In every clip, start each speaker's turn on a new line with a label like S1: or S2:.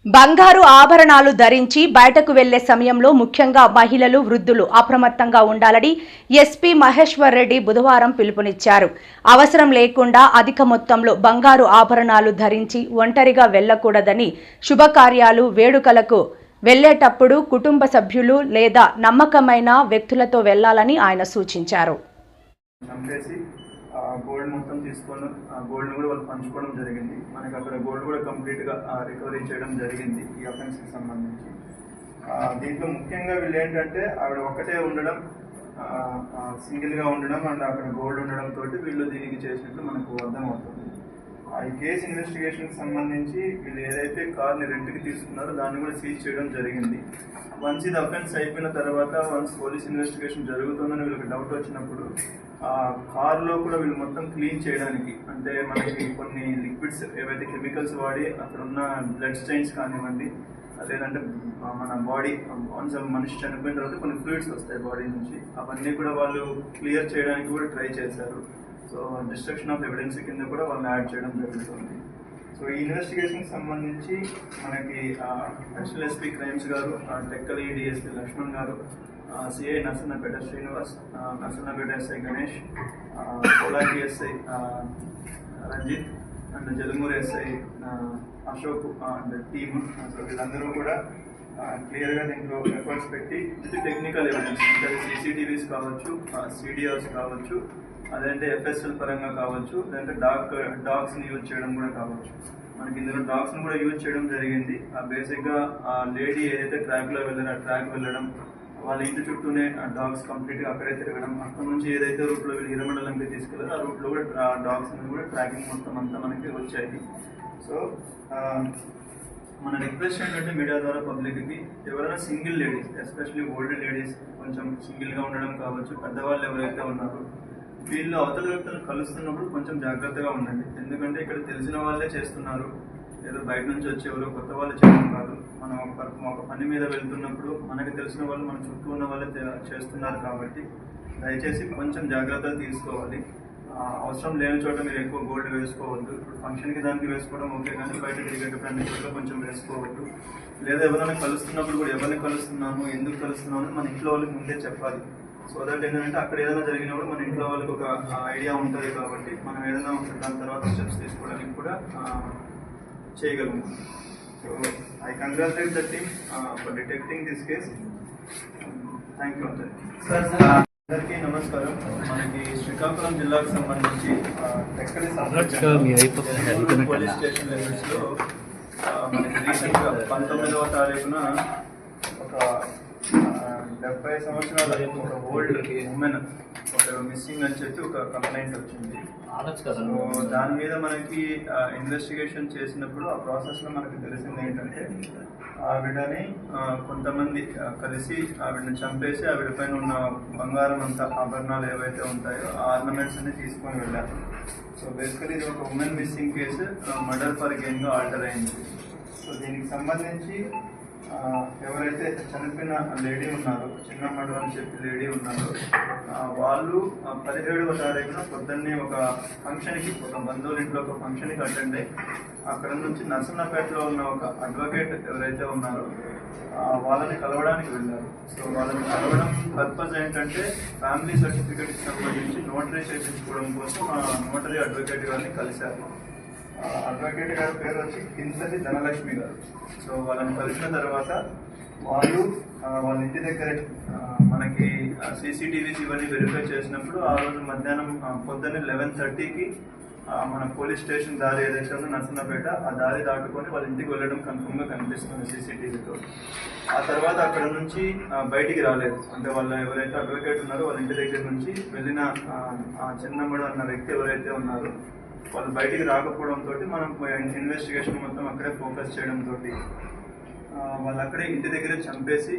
S1: బంగారు ఆభరణాలు ధరించి బయటకు వెళ్లే సమయంలో ముఖ్యంగా మహిళలు, వృద్ధులు అప్రమత్తంగా ఉండాలని ఎస్పీ మహేశ్వర్ రెడ్డి బుధవారం పిలుపునిచ్చారు. అవసరం లేకుండా అధిక మొత్తంలో బంగారు ఆభరణాలు ధరించి ఒంటరిగా వెళ్లకూడదని, శుభకార్యాలు, వేడుకలకు వెళ్లేటప్పుడు కుటుంబ సభ్యులు లేదా నమ్మకమైన వ్యక్తులతో వెళ్లాలని ఆయన సూచించారు.
S2: గోల్డ్ మొత్తం తీసుకొని గోల్డ్ని కూడా వాళ్ళు పంచుకోవడం జరిగింది. మనకి అక్కడ గోల్డ్ కూడా కంప్లీట్గా రికవరీ చేయడం జరిగింది ఈ అఫెన్స్కి సంబంధించి. దీంట్లో ముఖ్యంగా వీళ్ళు ఏంటంటే ఆవిడ ఒక్కటే ఉండడం, సింగిల్గా ఉండడం అండ్ అక్కడ గోల్డ్ ఉండడం తోటి వీళ్ళు దీనికి చేసినట్లు మనకు అర్థమవుతుంది. ఈ కేసు ఇన్వెస్టిగేషన్కి సంబంధించి వీళ్ళు ఏదైతే కార్ని రెంట్కి తీసుకున్నారో దాన్ని కూడా సీజ్ చేయడం జరిగింది. వన్స్ ఇది అఫెన్స్ అయిపోయిన తర్వాత, వన్స్ పోలీస్ ఇన్వెస్టిగేషన్ జరుగుతుందని వీళ్ళకి డౌట్ వచ్చినప్పుడు కార్లో కూడా వీళ్ళు మొత్తం క్లీన్ చేయడానికి, అంటే మనకి కొన్ని లిక్విడ్స్ ఏవైతే కెమికల్స్ వాడి అక్కడ ఉన్న బ్లడ్ స్టెయిన్స్ కానివ్వండి, లేదంటే మన బాడీ వన్స్ మనిషి చనిపోయిన తర్వాత కొన్ని ఫ్లూయిడ్స్ వస్తాయి బాడీ నుంచి, అవన్నీ కూడా వాళ్ళు క్లియర్ చేయడానికి కూడా ట్రై చేశారు. సో డిస్ట్రక్షన్ ఆఫ్ ఎవిడెన్స్ కింద కూడా వాళ్ళు యాడ్ చేయడం జరుగుతుంది. సో ఈ ఇన్వెస్టిగేషన్కి సంబంధించి మనకి అడిషనల్ ఎస్పీ క్రైమ్స్ గారు, టెక్కలి డిఎస్పీ లక్ష్మణ్ గారు, CI Narasannapeta Srinivas, Narasannapeta SI Ganesh, Kolaki SI Ranjith and Jalumuri SI Ashok and team, so వీళ్ళందరూ కూడా క్లియర్గా దీంట్లో ఎఫర్ట్స్ పెట్టి ఇది టెక్నికల్ ఎవిడెన్స్, అంటే సీసీటీవీస్ కావచ్చు, సిడిఆర్స్ కావచ్చు, అదంటే ఎఫ్ఎస్ఎల్ పరంగా కావచ్చు, లేదంటే డాగ్స్ని యూజ్ చేయడం కూడా కావచ్చు. మనకి ఇందులో డాగ్స్ని కూడా యూజ్ చేయడం జరిగింది. బేసిక్గా ఆ లేడీ ఏదైతే ట్రాక్లో వెళ్ళారో ఆ ట్రాక్ వెళ్ళడం, వాళ్ళ ఇంటి చుట్టూనే డాగ్స్ కంప్లీట్గా అక్కడే తిరగడం, అక్కడ నుంచి ఏదైతే రూట్లో వీళ్ళు హిరమండలంకి తీసుకెళ్లారో ఆ రూట్లో కూడా డాగ్స్ కూడా ట్రాకింగ్ మొత్తం అంతా మనకి వచ్చాయి. సో మన రిక్వెస్ట్ ఏంటంటే మీడియా ద్వారా పబ్లిక్కి ఎవరైనా single ladies, especially old ladies కొంచెం సింగిల్గా ఉండడం కావచ్చు, పెద్దవాళ్ళు ఎవరైతే ఉన్నారో వీళ్ళు అవతల వ్యక్తులను కలుస్తున్నప్పుడు కొంచెం జాగ్రత్తగా ఉండండి. ఎందుకంటే ఇక్కడ తెలిసిన వాళ్ళే చేస్తున్నారు, ఏదో బయట నుంచి వచ్చేవారు కొత్త వాళ్ళు చేయడం కాదు. మనం ఒక పని మీద వెళ్తున్నప్పుడు మనకి తెలిసిన వాళ్ళు మన చుట్టూ ఉన్న వాళ్ళే చేస్తున్నారు కాబట్టి దయచేసి కొంచెం జాగ్రత్తలు తీసుకోవాలి. అవసరం లేని చోట మీరు ఎక్కువ గోల్డ్ వేసుకోవద్దు. ఇప్పుడు ఫంక్షన్కి దానికి వేసుకోవడం ఓకే, కానీ బయట తిరిగేటప్పుడు అన్ని చోట్ల కొంచెం వేసుకోవద్దు. లేదా ఎవరైనా కలుస్తున్నప్పుడు కూడా ఎవరిని కలుస్తున్నాము, ఎందుకు కలుస్తున్నాము అని మన ఇంట్లో వాళ్ళకి ముందే చెప్పాలి. సో దట్ ఏంటంటే అక్కడ ఏదైనా జరిగినప్పుడు మన ఇంట్లో వాళ్ళకి ఒక ఐడియా ఉంటుంది కాబట్టి మనం ఏదైనా దాని తర్వాత స్టెప్స్ తీసుకోవడానికి కూడా చేయగలము. So I congratulate the team for detecting this case. Thank you అందరికీ నమస్కారం. మనకి శ్రీకాకుళం జిల్లాకు సంబంధించి టెక్కలి పోలీస్ స్టేషన్ లెవెల్స్లో మనకి రీసెంట్గా 19వ తారీఖున ఒక 70 సంవత్సరాల ఒక ఓల్డ్ ఉమెన్ ఒక మిస్సింగ్ అని చెప్పి ఒక కంప్లైంట్ వచ్చింది. దాని మీద మనకి ఇన్వెస్టిగేషన్ చేసినప్పుడు ఆ ప్రాసెస్లో మనకి తెలిసింది ఏంటంటే ఆవిడని కొంతమంది కలిసి ఆవిడని చంపేసి ఆవిడ పైన ఉన్న బంగారం అంతా ఆభరణాలు ఏవైతే ఉంటాయో ఆ ఆర్నమెంట్స్ అన్ని తీసుకొని వెళ్ళారు. సో బేసికలీ ఇది ఒక women missing case murder for గెయిన్గా ఆల్టర్ అయింది. సో దీనికి సంబంధించి ఎవరైతే చనిపోయిన లేడీ ఉన్నారో, చిన్నమ్మడు అని చెప్పి లేడీ ఉన్నారో, వాళ్ళు 17వ తారీఖున పొద్దున్నే ఒక ఫంక్షన్కి, ఒక బంధువుల ఇంట్లో ఒక ఫంక్షన్కి అటెండ్ అయ్యి అక్కడ నుంచి నర్సన్నపేటలో ఉన్న ఒక అడ్వకేట్ ఎవరైతే ఉన్నారో వాళ్ళని కలవడానికి వెళ్ళారు. సో వాళ్ళని కలవడం పర్పస్ ఏంటంటే ఫ్యామిలీ సర్టిఫికేట్కి సంబంధించి నోటరీ చేయించుకోవడం కోసం ఆ నోటరీ అడ్వకేట్ గారిని కలిశారు. అడ్వకేట్ గారి పేరు వచ్చి కింసటి ధనలక్ష్మి గారు. సో వాళ్ళని కలిసిన తర్వాత వాళ్ళు వాళ్ళ ఇంటి దగ్గర మనకి సీసీటీవీస్ ఇవన్నీ వెరిఫై చేసినప్పుడు ఆ రోజు మధ్యాహ్నం పొద్దున్నే 11:30కి మన పోలీస్ స్టేషన్ దారి ఏదైతే ఉందో నర్సన్నపేట, ఆ దారి దాటుకొని వాళ్ళ ఇంటికి వెళ్ళడం కన్ఫర్మ్గా కనిపిస్తుంది సీసీటీవీతో. ఆ తర్వాత అక్కడ నుంచి బయటికి రాలేదు, అంటే వాళ్ళ ఎవరైతే అడ్వకేట్ ఉన్నారో వాళ్ళ ఇంటి దగ్గర నుంచి వెళ్ళిన చిన్నమ్మడు అన్న వ్యక్తి ఎవరైతే ఉన్నారో వాళ్ళు బయటికి రాకపోవడంతో మనం ఇన్వెస్టిగేషన్ మొత్తం అక్కడే ఫోకస్ చేయడంతో వాళ్ళు అక్కడే ఇంటి దగ్గరే చంపేసి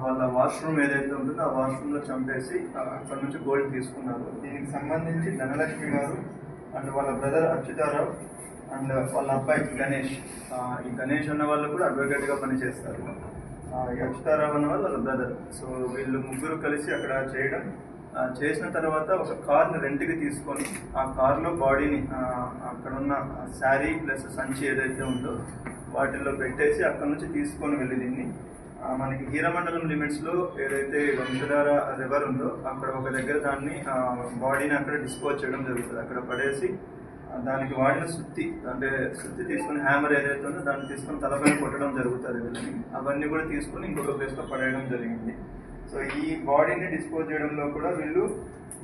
S2: వాళ్ళ వాష్రూమ్ ఏదైతే ఉంటుందో ఆ వాష్రూమ్లో చంపేసి అక్కడ నుంచి గోల్డ్ తీసుకున్నారు. దీనికి సంబంధించి ధనలక్ష్మి గారు అండ్ వాళ్ళ బ్రదర్ అచ్యుతారావు అండ్ వాళ్ళ అబ్బాయి గణేష్, ఈ గణేష్ అన్న వాళ్ళు కూడా అడ్వకేట్గా పనిచేస్తారు. ఈ అచ్యుతారావు అన్న వాళ్ళు వాళ్ళ బ్రదర్. సో వీళ్ళు ముగ్గురు కలిసి అక్కడ చేయడం, చేసిన తర్వాత ఒక కార్ని రెంట్కి తీసుకొని ఆ కార్లో బాడీని అక్కడ ఉన్న శారీ ప్లస్ సంచి ఏదైతే ఉందో వాటిల్లో పెట్టేసి అక్కడ నుంచి తీసుకొని వెళ్ళి దీన్ని మనకి హీరమండలం లిమిట్స్లో ఏదైతే వంశధార రివర్ ఉందో అక్కడ ఒక దగ్గర దాన్ని బాడీని అక్కడ డిస్పోజ్ చేయడం జరుగుతుంది. అక్కడ పడేసి దానికి వాడిన సుత్తి తీసుకుని హ్యామర్ ఏదైతే ఉందో దాన్ని తీసుకొని తలపైన కొట్టడం జరుగుతుంది వీళ్ళని. అవన్నీ కూడా తీసుకొని ఇంకొక ప్లేస్లో పడేయడం జరిగింది. సో ఈ బాడీని డిస్పోజ్ చేయడంలో కూడా వీళ్ళు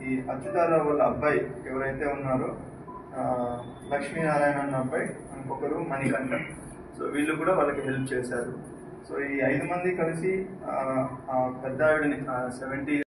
S2: ఈ అచ్యుతారావు వాళ్ళ అబ్బాయి ఎవరైతే ఉన్నారో లక్ష్మీనారాయణ అన్న అబ్బాయి, ఇంకొకరు మణికంఠ, సో వీళ్ళు కూడా వాళ్ళకి హెల్ప్ చేశారు. సో ఈ 5 మంది కలిసి పెద్ద ఆవిడని 70